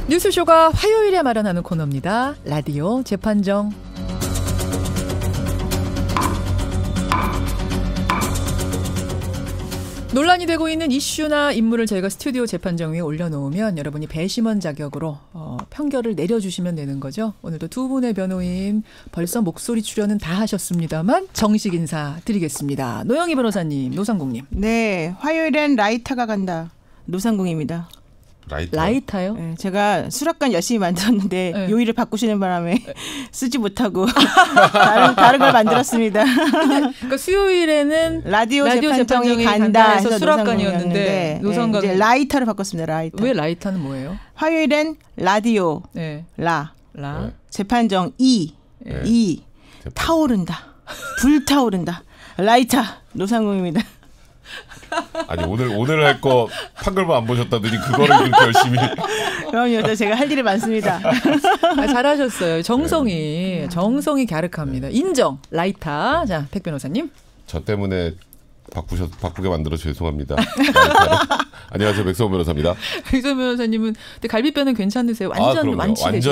뉴스쇼가 화요일에 마련하는 코너입니다. 라디오 재판정. 논란이 되고 있는 이슈나 인물을 저희가 스튜디오 재판정 위에 올려놓으면 여러분이 배심원 자격으로 판결을 내려주시면 되는 거죠. 오늘도 두 분의 변호인 벌써 목소리 출연은 다 하셨습니다만 정식 인사 드리겠습니다. 노영희 변호사님, 노상국님. 네, 화요일엔 라이터가 간다. 노상국입니다. 라이터요? 네, 제가 수락관 열심히 만들었는데 네. 요일을 바꾸시는 바람에 쓰지 못하고 다른 걸 만들었습니다. 그러니까 수요일에는 라디오 재판정이 간다 해서 수락관이었는데 노상국 이제 라이터를 바꿨습니다. 라이터. 왜 라이터는 뭐예요? 화요일엔 라디오 네. 라 네. 재판정 이 타오른다. 불타오른다. 라이터 노상국입니다. 아니 오늘 할 거 판결만 안 보셨다더니 그거를 그렇게 열심히. 그럼요, 제가 할 일이 많습니다. 잘하셨어요. 정성이 갸륵합니다. 인정. 라이터. 자, 백 변호사님. 저 때문에 바꾸게 만들어 죄송합니다. 안녕하세요, 백성호 변호사입니다. 백성호 변호사님은 근데 갈비뼈는 괜찮으세요? 완전히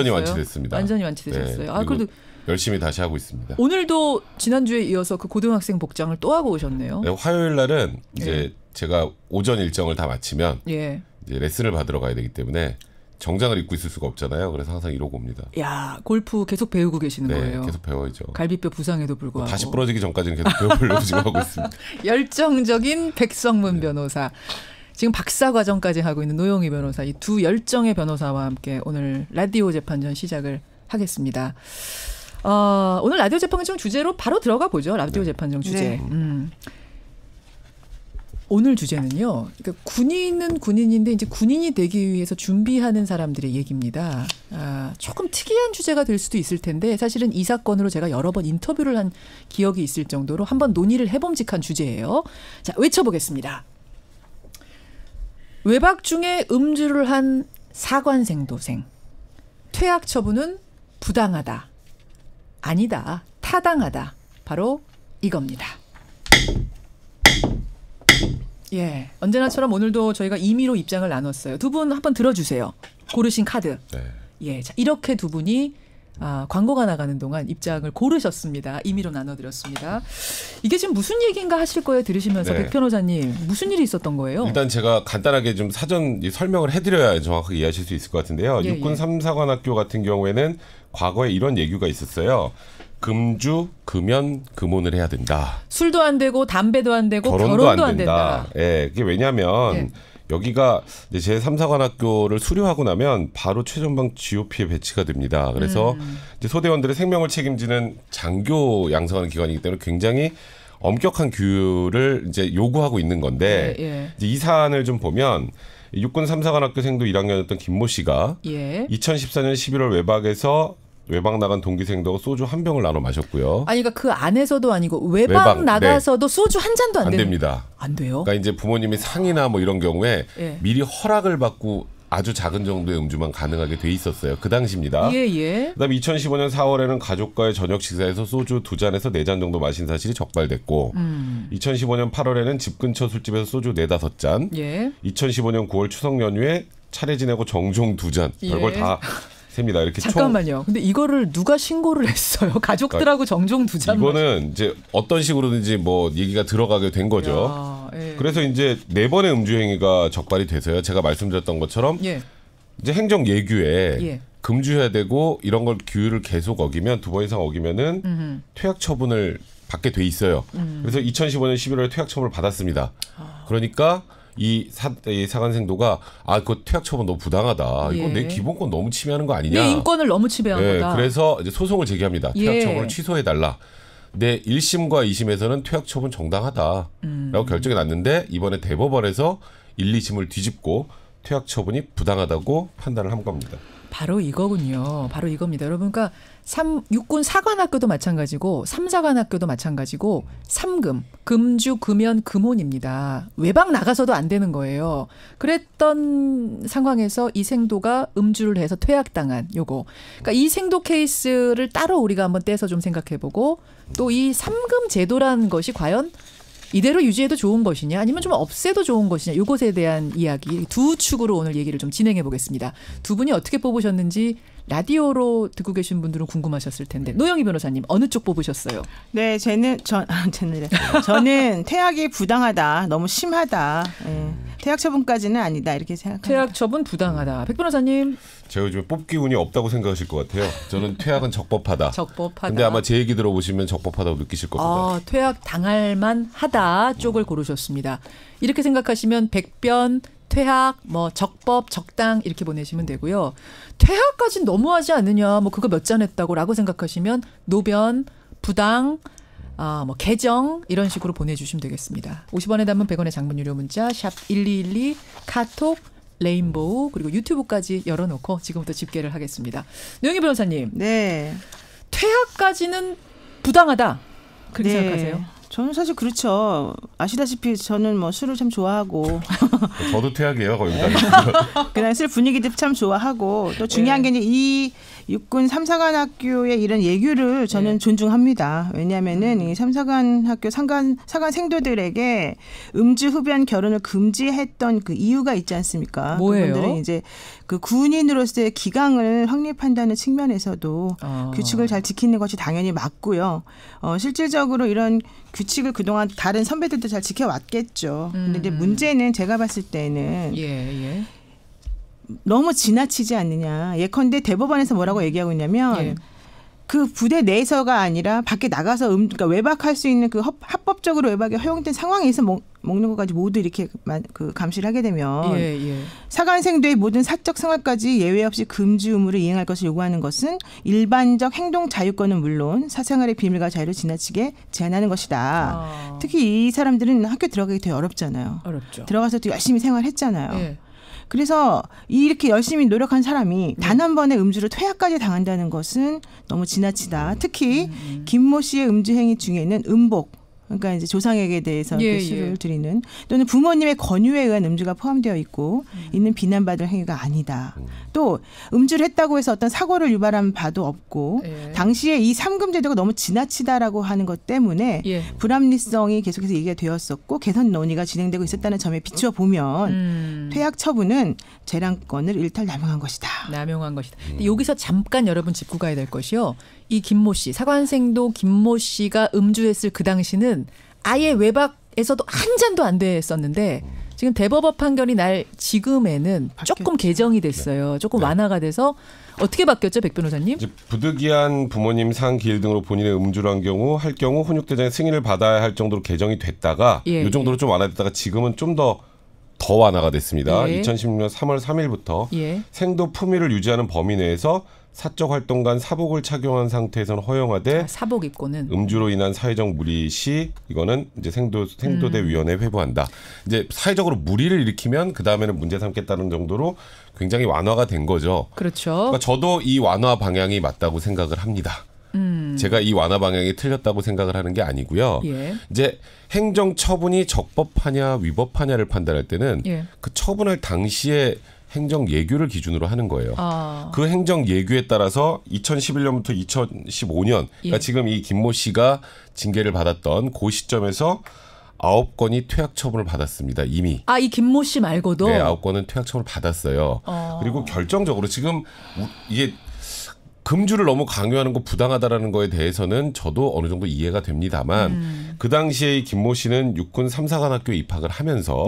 완치됐습니다. 완전히 완치되셨어요. 네, 아, 그래도 열심히 다시 하고 있습니다. 오늘도 지난주에 이어서 그 고등학생 복장을 또 하고 오셨네요. 네, 화요일 날은 이제 제가 오전 일정을 다 마치면 이제 레슨을 받으러 가야 되기 때문에 정장을 입고 있을 수가 없잖아요. 그래서 항상 이러고 옵니다. 야, 골프 계속 배우고 계시는 거예요. 계속 배워야죠. 갈비뼈 부상에도 불구하고. 다시 부러지기 전까지는 계속 배워보려고 지금 하고 있습니다. 열정적인 백성문 변호사. 지금 박사 과정까지 하고 있는 노영희 변호사. 이 두 열정의 변호사와 함께 오늘 라디오 재판전 시작을 하겠습니다. 오늘 라디오 재판정 주제로 바로 들어가 보죠. 라디오 재판정 주제. 오늘 주제는요. 그러니까 군인은 군인인데 이제 군인이 되기 위해서 준비하는 사람들의 얘기입니다. 조금 특이한 주제가 될 수도 있을 텐데 사실은 이 사건으로 제가 여러 번 인터뷰를 한 기억이 있을 정도로 한번 논의를 해봄직한 주제예요. 자, 외쳐보겠습니다. 외박 중에 음주를 한 사관생도생. 퇴학 처분은 부당하다. 아니다. 타당하다. 바로 이겁니다. 예, 언제나처럼 오늘도 저희가 임의로 입장을 나눴어요. 두 분 한번 들어주세요. 고르신 카드. 네. 예, 자, 이렇게 두 분이 광고가 나가는 동안 입장을 고르셨습니다. 임의로 나눠드렸습니다. 이게 지금 무슨 얘기인가 하실 거예요. 들으시면서 백 변호사님 무슨 일이 있었던 거예요? 일단 제가 간단하게 좀 사전 설명을 해드려야 정확하게 이해하실 수 있을 것 같은데요. 육군 3사관학교 같은 경우에는 과거에 이런 예규가 있었어요. 금주, 금연, 금혼을 해야 된다. 술도 안 되고 담배도 안 되고 결혼도 안 된다. 예, 그게 왜냐하면 여기가 이제 제3사관학교를 수료하고 나면 바로 최전방 GOP에 배치가 됩니다. 그래서 이제 소대원들의 생명을 책임지는 장교 양성하는 기관이기 때문에 굉장히 엄격한 규율을 이제 요구하고 있는 건데 이제 이 사안을 좀 보면 육군 3사관학교생도 1학년이었던 김모 씨가 2014년 11월 외박 나간 동기생도 소주 한 병을 나눠 마셨고요. 아니, 그러니까 그 안에서도 아니고 외박 나가서도 소주 한 잔도 안 됩니다. 안 돼요? 그러니까 이제 부모님이 상이나 뭐 이런 경우에 미리 허락을 받고 아주 작은 정도의 음주만 가능하게 돼 있었어요. 그 당시입니다. 그다음에 2015년 4월에는 가족과의 저녁 식사에서 소주 2잔에서 4잔 정도 마신 사실이 적발됐고 2015년 8월에는 집 근처 술집에서 소주 4-5잔 2015년 9월 추석 연휴에 차례 지내고 정종 2잔 별걸 다 셉니다. 이렇게 잠깐만요. 근데 이거를 누가 신고를 했어요? 가족들하고 정종 2잔. 이거는 이제 어떤 식으로든지 뭐 얘기가 들어가게 된 거죠. 그래서 이제 4번의 음주 행위가 적발이 돼서요. 제가 말씀드렸던 것처럼 이제 행정 예규에 금주해야 되고 이런 걸 규율을 계속 어기면 2번 이상 어기면은 퇴학 처분을 받게 돼 있어요. 그래서 2015년 11월에 퇴학 처분을 받았습니다. 그러니까 이 사관생도가 그 퇴학 처분 너무 부당하다. 이건 내 기본권 너무 침해하는 거 아니냐. 내 인권을 너무 침해한 거다. 그래서 이제 소송을 제기합니다. 퇴학 처분을 취소해달라. 근데 1심과 2심에서는 퇴학 처분 정당하다라고 결정이 났는데 이번에 대법원에서 1, 2심을 뒤집고 퇴학 처분이 부당하다고 판단을 한 겁니다. 바로 이거군요. 바로 이겁니다. 여러분, 그러니까 육군 사관학교도 마찬가지고 3사관학교도 마찬가지고 3금, 금주, 금연, 금혼입니다. 외박 나가서도 안 되는 거예요. 그랬던 상황에서 이 생도가 음주를 해서 퇴학당한 요거. 그러니까 이 생도 케이스를 따로 우리가 한번 떼서 좀 생각해보고 또 이 3금 제도라는 것이 과연 이대로 유지해도 좋은 것이냐 아니면 좀 없애도 좋은 것이냐 이것에 대한 이야기 두 축으로 오늘 얘기를 좀 진행해 보겠습니다. 두 분이 어떻게 뽑으셨는지 라디오로 듣고 계신 분들은 궁금하셨을 텐데 노영희 변호사님 어느 쪽 뽑으셨어요? 네, 저는 퇴학이 부당하다, 너무 심하다. 네. 퇴학 처분까지는 아니다 이렇게 생각합니다. 퇴학 처분 부당하다. 백 변호사님. 제가 요즘에 뽑기 운이 없다고 생각하실 것 같아요. 저는 퇴학은 적법하다. 적법하다. 근데 아마 제 얘기 들어보시면 적법하다고 느끼실 겁니다. 퇴학 당할만 하다 쪽을 고르셨습니다. 이렇게 생각하시면 백변, 퇴학, 뭐 적법, 적당 이렇게 보내시면 되고요. 퇴학까지는 너무하지 않느냐, 뭐 그거 몇 잔 했다고라고 생각하시면 노변, 부당, 뭐 개정 이런 식으로 보내주시면 되겠습니다. 50원에 담은 100원의 장문 유료 문자 샵 1212 카톡 레인보우 그리고 유튜브까지 열어놓고 지금부터 집계를 하겠습니다. 노영희 변호사님. 네. 퇴학까지는 부당하다. 그렇게 생각하세요? 저는 사실 그렇죠. 아시다시피 저는 뭐 술을 참 좋아하고 저도 퇴학이에요. 거의 그냥 술 분위기도 참 좋아하고 또 중요한 게 이제 이 육군 삼사관학교의 이런 예규를 저는 존중합니다. 왜냐하면은 이 삼사관학교 사관 생도들에게 음주 흡연 결혼을 금지했던 그 이유가 있지 않습니까? 뭐예요? 그분들은 이제 그 군인으로서의 기강을 확립한다는 측면에서도 규칙을 잘 지키는 것이 당연히 맞고요. 실질적으로 이런 규칙을 그동안 다른 선배들도 잘 지켜왔겠죠. 근데 이제 문제는 제가 봤을 때는 너무 지나치지 않느냐. 예컨대 대법원에서 뭐라고 얘기하고 있냐면 그 부대 내에서가 아니라 밖에 나가서 그러니까 외박할 수 있는 그 합법적으로 외박이 허용된 상황에서 먹는 것까지 모두 이렇게 그 감시를 하게 되면 사관생도의 모든 사적 생활까지 예외 없이 금지 의무를 이행할 것을 요구하는 것은 일반적 행동 자유권은 물론 사생활의 비밀과 자유를 지나치게 제한하는 것이다. 특히 이 사람들은 학교 들어가기 되게 어렵잖아요. 어렵죠. 들어가서 또 열심히 생활했잖아요. 그래서 이렇게 열심히 노력한 사람이 단 한 번의 음주로 퇴학까지 당한다는 것은 너무 지나치다. 특히 김모 씨의 음주 행위 중에는 음복, 그러니까 이제 조상에게 대해서 술을 드리는 또는 부모님의 권유에 의한 음주가 포함되어 있고 있는 비난받을 행위가 아니다. 또 음주를 했다고 해서 어떤 사고를 유발한 바도 없고 당시에 이 3금 제도가 너무 지나치다라고 하는 것 때문에 불합리성이 계속해서 얘기가 되었었고 개선 논의가 진행되고 있었다는 점에 비추어 보면 퇴학 처분은 재량권을 일탈 남용한 것이다. 남용한 것이다. 여기서 잠깐 여러분 짚고 가야 될 것이요. 이 김모 씨, 사관생도 김모 씨가 음주했을 그 당시는 아예 외박에서도 한 잔도 안 됐었는데 지금 대법원 판결이 날 지금에는 바뀌었죠. 조금 개정이 됐어요. 조금 완화가 돼서 어떻게 바뀌었죠, 백 변호사님? 이제 부득이한 부모님 상, 기일 등으로 본인의 음주를 할 경우 훈육대장의 승인을 받아야 할 정도로 개정이 됐다가 이 정도로 좀 완화됐다가 지금은 좀 더 완화가 됐습니다. 2016년 3월 3일부터 생도 품위를 유지하는 범위 내에서 사적 활동 간 사복을 착용한 상태에서는 허용하되 사복 입고는 음주로 인한 사회적 무리 시 이거는 이제 생도대 위원회에 회부한다. 이제 사회적으로 무리를 일으키면 그 다음에는 문제 삼겠다는 정도로 굉장히 완화가 된 거죠. 그렇죠. 그러니까 저도 이 완화 방향이 맞다고 생각을 합니다. 제가 이 완화 방향이 틀렸다고 생각을 하는 게 아니고요. 이제 행정 처분이 적법하냐 위법하냐를 판단할 때는 그 처분할 당시에 행정 예규를 기준으로 하는 거예요. 그 행정 예규에 따라서 2011년부터 2015년 그러니까 지금 이 김모 씨가 징계를 받았던 그 시점에서 9건이 퇴학 처분을 받았습니다. 이미. 이 김모 씨 말고도? 네, 9건은 퇴학 처분을 받았어요. 그리고 결정적으로 지금 이게 금주를 너무 강요하는 거 부당하다라는 거에 대해서는 저도 어느 정도 이해가 됩니다만 그 당시에 김모 씨는 육군 3사관학교에 입학을 하면서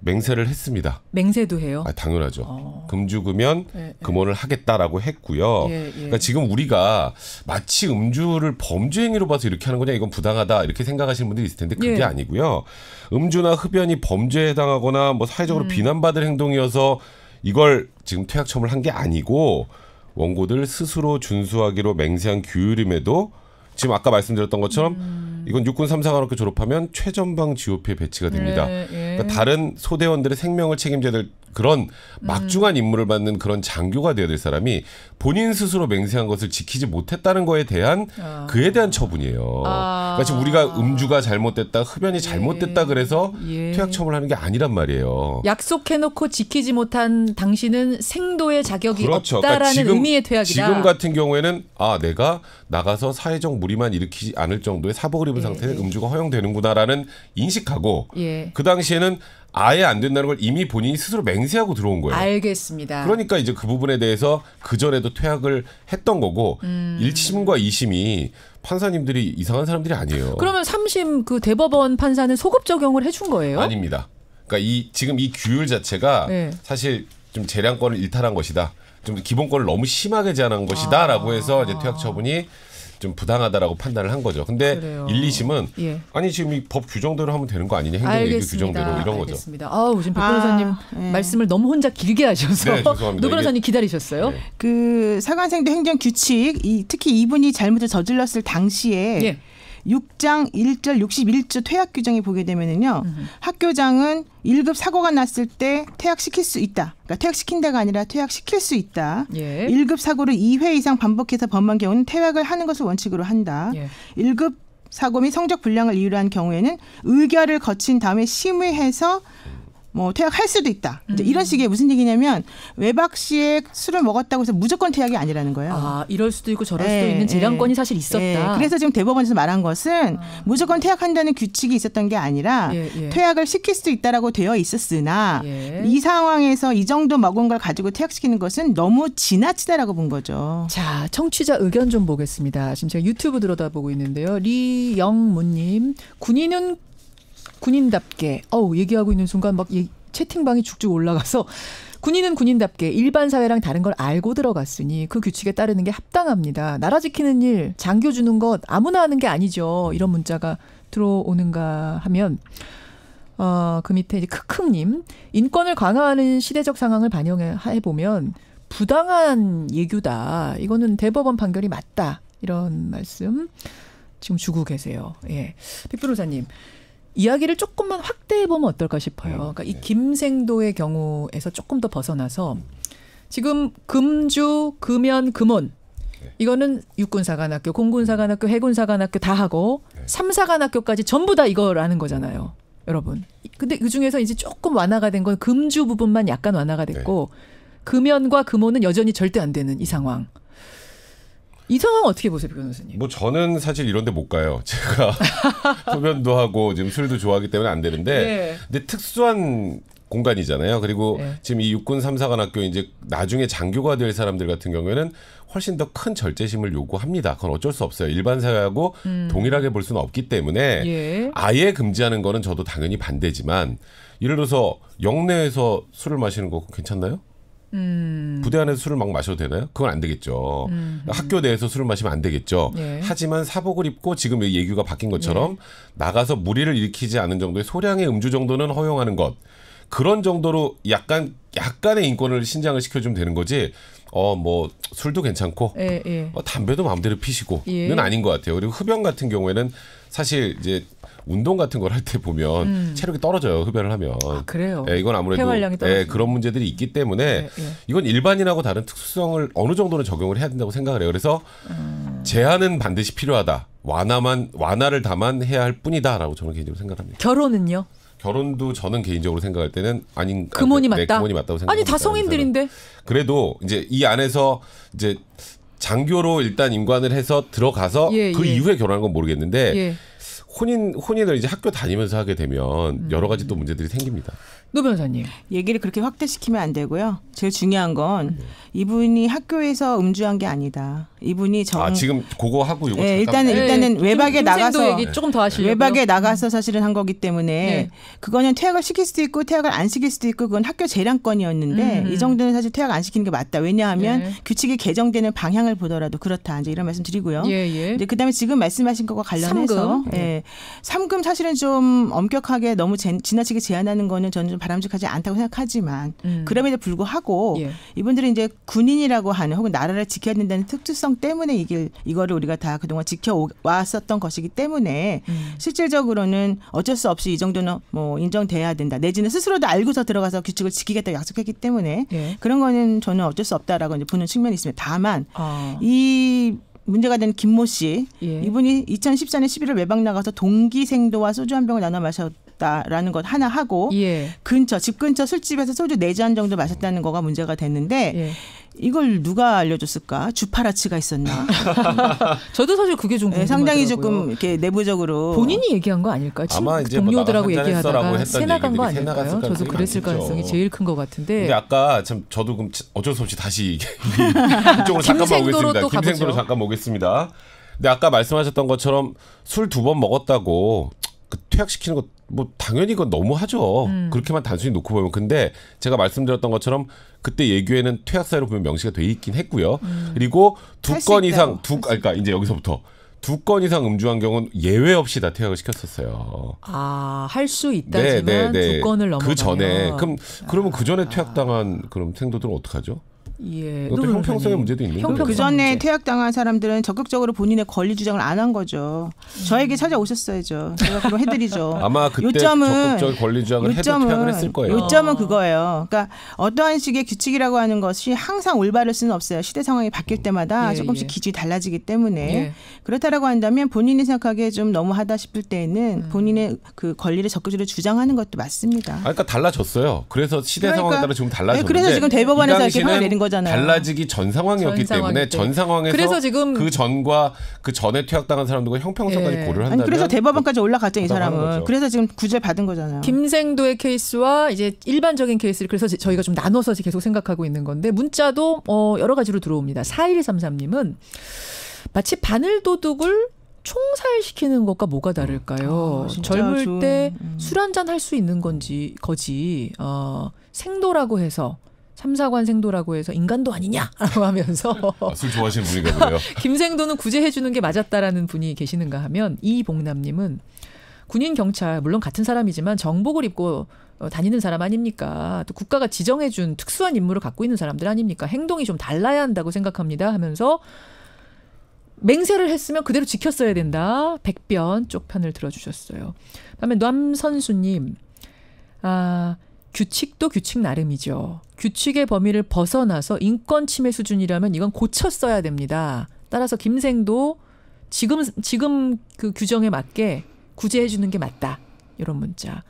맹세를 했습니다. 맹세도 해요? 당연하죠. 금주금연 금원을 하겠다라고 했고요. 그러니까 지금 우리가 마치 음주를 범죄 행위로 봐서 이렇게 하는 거냐 이건 부당하다 이렇게 생각하시는 분들이 있을 텐데 그게 아니고요. 음주나 흡연이 범죄에 해당하거나 뭐 사회적으로 비난받을 행동이어서 이걸 지금 퇴학 처분을 한 게 아니고 원고들 스스로 준수하기로 맹세한 규율임에도 지금 아까 말씀드렸던 것처럼 이건 육군 3사관학교 졸업하면 최전방 GOP에 배치가 됩니다. 그러니까 다른 소대원들의 생명을 책임져야 될 그런 막중한 임무를 받는 그런 장교가 되어야 될 사람이 본인 스스로 맹세한 것을 지키지 못했다는 거에 대한 그에 대한 처분이에요. 마치 우리가 음주가 잘못됐다, 흡연이 잘못됐다 그래서 퇴학 처분을 하는 게 아니란 말이에요. 약속해놓고 지키지 못한 당신은 생도의 자격이 그렇죠. 없다라는 그러니까 지금, 의미의 퇴학이다. 지금 같은 경우에는 내가 나가서 사회적 무리만 일으키지 않을 정도의 사복을 입은 상태는 음주가 허용되는구나라는 인식하고 그 당시에는 아예 안 된다는 걸 이미 본인이 스스로 맹세하고 들어온 거예요. 알겠습니다. 그러니까 이제 그 부분에 대해서 그전에도 퇴학을 했던 거고 1심과 2심이 판사님들이 이상한 사람들이 아니에요. 그러면 3심 그 대법원 판사는 소급 적용을 해준 거예요? 아닙니다. 그러니까 지금 이 규율 자체가 사실 좀 재량권을 일탈한 것이다. 좀 기본권을 너무 심하게 제한한 것이다라고 해서 이제 퇴학 처분이 좀 부당하다라고 판단을 한 거죠. 근데 그래요. 1, 2심은 아니 지금 이 법 규정대로 하면 되는 거 아니냐. 행정예규 규정대로 이런 거죠. 알겠습니다. 지금 백 변호사님 말씀을 너무 혼자 길게 하셔서 노 변호사님 기다리셨어요? 그 사관생도 행정규칙 특히 이분이 잘못을 저질렀을 당시에 6장 1절 61조 퇴학 규정에 보게 되면은요. 학교장은 1급 사고가 났을 때 퇴학시킬 수 있다. 그러니까 퇴학시킨다가 아니라 퇴학시킬 수 있다. 1급 사고를 2회 이상 반복해서 범한 경우는 퇴학을 하는 것을 원칙으로 한다. 1급 사고 및 성적 불량을 이유로 한 경우에는 의결을 거친 다음에 심의해서 퇴학할 수도 있다. 이제 이런 식의 무슨 얘기냐면 외박 시에 술을 먹었다고 해서 무조건 퇴학이 아니라는 거예요. 이럴 수도 있고 저럴 수도 있는 재량권이 사실 있었다. 그래서 지금 대법원에서 말한 것은 무조건 퇴학한다는 규칙이 있었던 게 아니라 퇴학을 시킬 수도 있다라고 되어 있었으나 이 상황에서 이 정도 먹은 걸 가지고 퇴학시키는 것은 너무 지나치다라고 본 거죠. 자, 청취자 의견 좀 보겠습니다. 지금 제가 유튜브 들여다보고 있는데요. 리영무님, 군인은 군인답게 얘기하고 있는 순간 막 채팅방이 쭉쭉 올라가서 군인은 군인답게 일반 사회랑 다른 걸 알고 들어갔으니 그 규칙에 따르는 게 합당합니다. 나라 지키는 일 장교 주는 것 아무나 하는 게 아니죠. 이런 문자가 들어오는가 하면 그 밑에 이제 크크님 인권을 강화하는 시대적 상황을 반영해 보면 부당한 예규다. 이거는 대법원 판결이 맞다. 이런 말씀 지금 주고 계세요. 백 변호사님. 이야기를 조금만 확대해 보면 어떨까 싶어요. 그러니까 이 김생도의 경우에서 조금 더 벗어나서 지금 금주, 금연, 금혼 이거는 육군사관학교, 공군사관학교, 해군사관학교 다 하고 3사관학교까지 전부 다 이거라는 거잖아요. 여러분. 근데 그중에서 이제 조금 완화가 된 건 금주 부분만 약간 완화가 됐고 금연과 금혼은 여전히 절대 안 되는 이 상황. 이 상황 어떻게 보세요, 변호사님? 저는 사실 이런데 못 가요. 제가 흡연도 하고 지금 술도 좋아하기 때문에 안 되는데, 근데 특수한 공간이잖아요. 그리고 지금 이 육군 3사관학교 이제 나중에 장교가 될 사람들 같은 경우에는 훨씬 더 큰 절제심을 요구합니다. 그건 어쩔 수 없어요. 일반 사회하고 동일하게 볼 수는 없기 때문에 아예 금지하는 거는 저도 당연히 반대지만, 예를 들어서 영내에서 술을 마시는 거 괜찮나요? 부대 안에서 술을 막 마셔도 되나요? 그건 안 되겠죠. 학교 내에서 술을 마시면 안 되겠죠. 하지만 사복을 입고 지금 예규가 바뀐 것처럼 나가서 무리를 일으키지 않은 정도의 소량의 음주 정도는 허용하는 것. 그런 정도로 약간의 인권을 신장을 시켜주면 되는 거지. 술도 괜찮고 담배도 마음대로 피시고는 아닌 것 같아요. 그리고 흡연 같은 경우에는 사실 이제 운동 같은 걸 할 때 보면 체력이 떨어져요. 흡연을 하면. 그래요. 이건 아무래도 그런 문제들이 있기 때문에 이건 일반인하고 다른 특수성을 어느 정도는 적용을 해야 된다고 생각을 해요. 그래서 제한은 반드시 필요하다. 완화를 다만 해야 할 뿐이다라고 저는 개인적으로 생각합니다. 결혼은요? 결혼도 저는 개인적으로 생각할 때는 금혼이 맞다. 금혼이 맞다고 생각합니다. 아니 다 성인들인데. 그래도 이제 이 안에서 이제 장교로 일단 임관을 해서 들어가서 그 이후에 결혼하는 건 모르겠는데. 혼인을 이제 학교 다니면서 하게 되면 여러 가지 또 문제들이 생깁니다. 노 변호사님. 얘기를 그렇게 확대시키면 안 되고요. 제일 중요한 건 이분이 학교에서 음주한 게 아니다. 이분이 지금 그거 하고 이거 일단은 외박에 나가서 얘기 조금 더 하시려고요. 외박에 나가서 사실은 한 거기 때문에 그거는 퇴학을 시킬 수도 있고 퇴학을 안 시킬 수도 있고 그건 학교 재량권이었는데 이 정도는 사실 퇴학 안 시키는 게 맞다. 왜냐하면 규칙이 개정되는 방향을 보더라도 그렇다. 이제 이런 말씀 드리고요. 이제 그다음에 지금 말씀하신 것과 관련해서 3금 사실은 좀 엄격하게 너무 지나치게 제한하는 거는 저는 좀 바람직하지 않다고 생각하지만 그럼에도 불구하고 이분들은 이제 군인이라고 하는 혹은 나라를 지켜야 된다는 특수성 때문에 이거를 우리가 다 그동안 지켜왔었던 것이기 때문에 실질적으로는 어쩔 수 없이 이 정도는 인정돼야 된다. 내지는 스스로도 알고서 들어가서 규칙을 지키겠다고 약속했기 때문에 그런 거는 저는 어쩔 수 없다라고 이제 보는 측면이 있습니다. 다만 이 문제가 된 김모 씨. 이분이 2014년 11월 외박 나가서 동기생도와 소주 한 병을 나눠 마셨다라는 것 하나 하고 집 근처 술집에서 소주 4잔 정도 마셨다는 거가 문제가 됐는데 이걸 누가 알려줬을까? 주파라치가 있었나? 저도 사실 그게 좀 궁금하더라고요. 상당히 조금 이렇게 내부적으로 본인이 얘기한 거 아닐까? 아마 이제 동료들하고 얘기하다가 새 나간 거 아닐까요? 저도 그랬을 가능성이 제일 큰 것 같은데. 근데 아까 참 저도 그럼 어쩔 수 없이 다시 이쪽으로 잠깐 보겠습니다. 김생도로 잠깐 보겠습니다. 근데 아까 말씀하셨던 것처럼 술 2번 먹었다고 퇴학시키는 거 뭐 당연히 이건 너무하죠. 그렇게만 단순히 놓고 보면. 근데 제가 말씀드렸던 것처럼 그때 예규에는 퇴학 사유로 보면 명시가 돼 있긴 했고요. 그리고 2건 이상 그러니까 이제 여기서부터 2건 이상 음주한 경우는 예외 없이 다 퇴학을 시켰었어요. 할 수 있다지만 2건을 넘어가면 그 전에 그러면 그 전에 퇴학당한 그럼 생도들은 어떡하죠? 이것도 형평성의 문제도 있는 거예요. 그 전에 퇴학당한 사람들은 적극적으로 본인의 권리 주장을 안 한 거죠. 저에게 찾아오셨어야죠. 제가 그럼 해드리죠. 아마 그때 적극적인 권리 주장을 해도 퇴학을 했을 거예요. 요점은 그거예요. 그러니까 어떠한 식의 규칙이라고 하는 것이 항상 올바를 수는 없어요. 시대 상황이 바뀔 때마다 조금씩 기준이 달라지기 때문에 그렇다라고 한다면 본인이 생각하기에 좀 너무하다 싶을 때에는 본인의 그 권리를 적극적으로 주장하는 것도 맞습니다. 그러니까 달라졌어요. 그래서 시대 상황에 따라 지금 달라졌는데 그래서 지금 대법원에서 이렇게 판을 내린 거잖아요. 달라지기 전 상황이었기 때문에 전 상황에서 그래서 지금 그 전과 그 전에 퇴학당한 사람들과 형평성까지 고려를 한다면 그래서 대법원까지 올라갔죠, 이 사람은. 그래서 지금 구제 받은 거잖아요. 김생도의 케이스와 이제 일반적인 케이스를 그래서 저희가 좀 나눠서 계속 생각하고 있는 건데 문자도 여러 가지로 들어옵니다. 4133님은 마치 바늘도둑을 총살시키는 것과 뭐가 다를까요? 젊을 때 술 한잔 할 수 있는 거지 생도라고 해서 참사관 생도라고 해서 인간도 아니냐라고 하면서 술 좋아하시는 분인가 보네요. 김생도는 구제해 주는 게 맞았다라는 분이 계시는가 하면 이봉남님은 군인 경찰 물론 같은 사람이지만 정복을 입고 다니는 사람 아닙니까? 또 국가가 지정해 준 특수한 임무를 갖고 있는 사람들 아닙니까? 행동이 좀 달라야 한다고 생각합니다 하면서 맹세를 했으면 그대로 지켰어야 된다. 백변 쪽 편을 들어주셨어요. 그다음에 남선수님 규칙도 규칙 나름이죠. 규칙의 범위를 벗어나서 인권 침해 수준이라면 이건 고쳤어야 됩니다. 따라서 김생도 지금 그 규정에 맞게 구제해 주는 게 맞다. 이런 문자.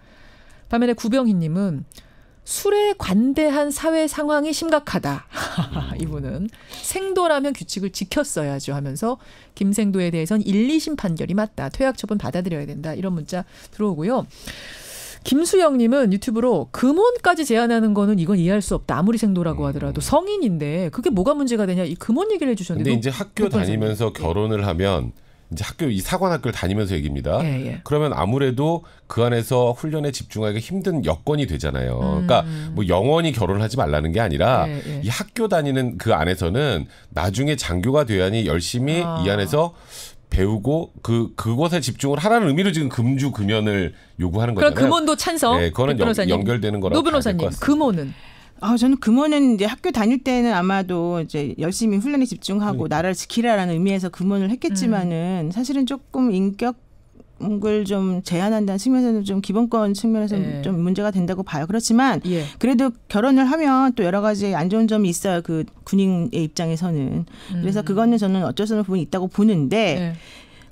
반면에 구병희님은 술에 관대한 사회 상황이 심각하다. 이분은 생도라면 규칙을 지켰어야죠 하면서 김생도에 대해서는 1, 2심 판결이 맞다. 퇴학 처분 받아들여야 된다. 이런 문자 들어오고요. 김수영님은 유튜브로 금혼까지 제한하는 거는 이건 이해할 수 없다. 아무리 생도라고 하더라도 성인인데 그게 뭐가 문제가 되냐. 이 금혼 얘기를 해주셨는데. 근데 이제 학교 다니면서 결혼을 하면 이제 이 사관학교를 다니면서 얘기입니다. 그러면 아무래도 그 안에서 훈련에 집중하기가 힘든 여건이 되잖아요. 그러니까 뭐 영원히 결혼을 하지 말라는 게 아니라 이 학교 다니는 그 안에서는 나중에 장교가 돼야니 열심히 이 안에서 배우고 그것에 집중을 하라는 의미로 지금 금주 금연을 요구하는 거잖아요. 그럼 금혼도 찬성. 네, 그거는 연결되는 거라고. 노 변호사님, 금혼은. 저는 금혼은 이제 학교 다닐 때는 아마도 이제 열심히 훈련에 집중하고 나라를 지키라라는 의미에서 금혼을 했겠지만은 사실은 조금 인격을 좀 제한한다는 측면에서는 좀 기본권 측면에서 좀 문제가 된다고 봐요. 그렇지만 그래도 결혼을 하면 또 여러 가지 안 좋은 점이 있어요. 그 군인의 입장에서는. 그래서 그거는 저는 어쩔 수 없는 부분이 있다고 보는데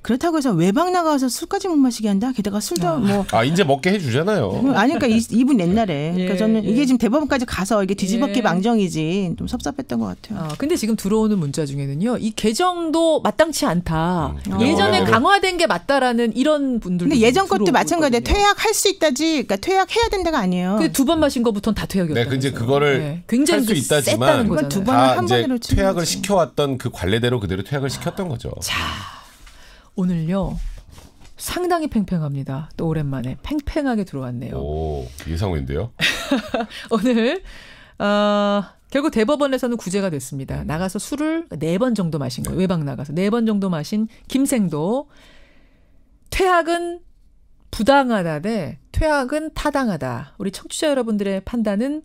그렇다고 해서 외박 나가서 술까지 못 마시게 한다? 게다가 술도 이제 먹게 해주잖아요. 아니, 그러니까 이분 옛날에. 그러니까 저는 이게 지금 대법원까지 가서 이게 뒤집었기 망정이지 좀 섭섭했던 것 같아요. 근데 지금 들어오는 문자 중에는요. 이 개정도 마땅치 않다. 예전에 강화된 게 맞다라는 이런 분들도. 근데 예전 것도 마찬가지예요. 퇴학할 수 있다지. 그러니까 퇴학해야 된다가 아니에요. 두 번 마신 것부터는 다 퇴학이었다. 네, 근데 그거를 굉장히 할 수 있다지만 두 번을 한 번으로 퇴학을 시켜왔던 그 관례대로 그대로 퇴학을 시켰던 거죠. 자. 오늘요 상당히 팽팽합니다. 또 오랜만에 팽팽하게 들어왔네요. 오, 예상외인데요. 오늘 결국 대법원에서는 구제가 됐습니다. 나가서 술을 4번 정도 마신 거예요. 외박 나가서 4번 정도 마신 김생도 퇴학은 부당하다 대 퇴학은 타당하다. 우리 청취자 여러분들의 판단은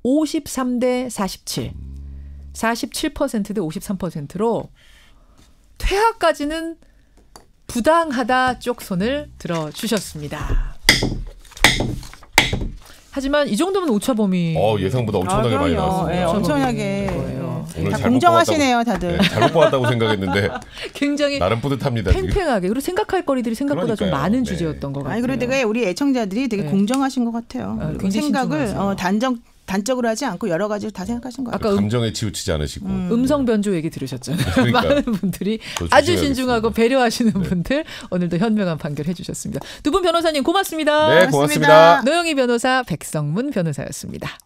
53대 47. 47% 대 53%로 퇴학까지는 부당하다 쪽 손을 들어주셨습니다. 하지만 이 정도면 오차범위. 예상보다 엄청나게 많이 나왔습니다. 엄청나게. 오늘 다 공정하시네요, 다들. 네, 잘못 보았다고 생각했는데 굉장히 나름 뿌듯합니다. 팽팽하게 그리고 생각할 거리들이 생각보다 그러니까요. 좀 많은 네. 주제였던 것 같아요. 아니 그리고 되게 우리 애청자들이 되게 공정하신 것 같아요. 생각을 단적으로 하지 않고 여러 가지를 다 생각하신 것 같아요. 아까 감정에 치우치지 않으시고 음성 변조 얘기 들으셨잖아요. 그러니까요. 많은 분들이 아주 신중하고 배려하시는 분들 오늘도 현명한 판결 해주셨습니다. 두 분 변호사님 고맙습니다. 네, 고맙습니다. 노영희 변호사, 백성문 변호사였습니다.